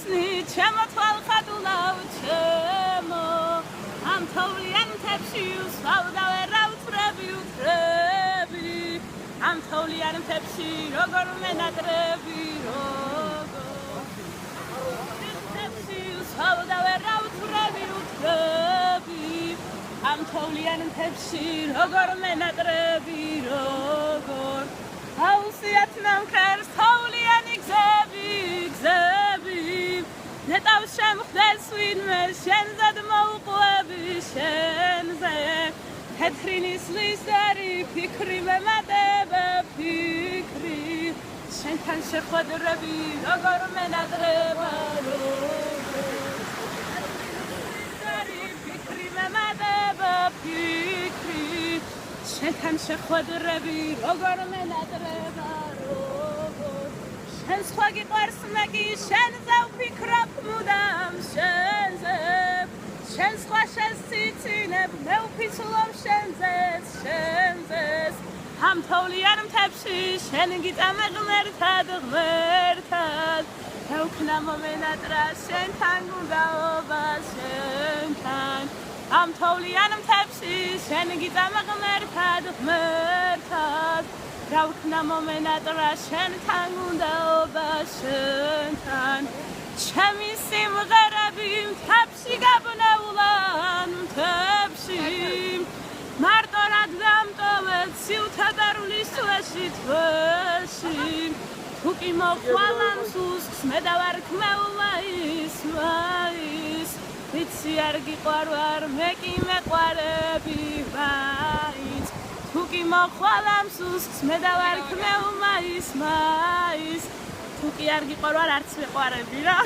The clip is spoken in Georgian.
ისნი ჩემო თვალხატულავ ჩემო ამ თოვლიან მთებში უსვავ და ვერავ თვრები უთრები ამ თოვლიან მთებში როგორ მენატრები როგორ მთებში უსვავ და ვერავ თვრები უთრები ამ თოვლიან მთებში როგორ მენატრები როგორ აუსიათ ნამქერს თოვლიანი გზები ნეტავ შემხდეს ვინმე შენზედ მოუყვები შენზე თეთრი ნისლის დარი ფიქრი მემატება ფიქრი შენთან შეხვედრები როგორ მენატრება ფიქრი მემატება ფიქრი შენთან შეხვედრები როგორ მენატრება შენ სხვა გიყვარს მე კი შენზე ვფიქრობ მუდამ შენზე შენ სხვა შესიცინებ მე ვფიცლობ შენზეც ამ თოვლიან მთებში შენ გიწამე ღმერთად და ვქნა მომენატრა შენთან გუნდაობა შენთან ამ თოვლიან მთებში შენ გიწამე ღმერთად და ვქნა მომენატრა შენთან გუნდაობა შენთან ჩემი სიმღერები მთებში გაბნეულან მთებში მარტო რად დამტოვეთ სიუთადარულის თვეში თუ კი მოხვალან სუსხს მე და ვარ ქმეულა ის ვიცი არ გიყვარ მე კი მეყვარები ვაიც თუ კი მოხვალან სუსხს მე და ვარ ქმეულა ის თუ კი არ გიყვარ არც მეყვარები რა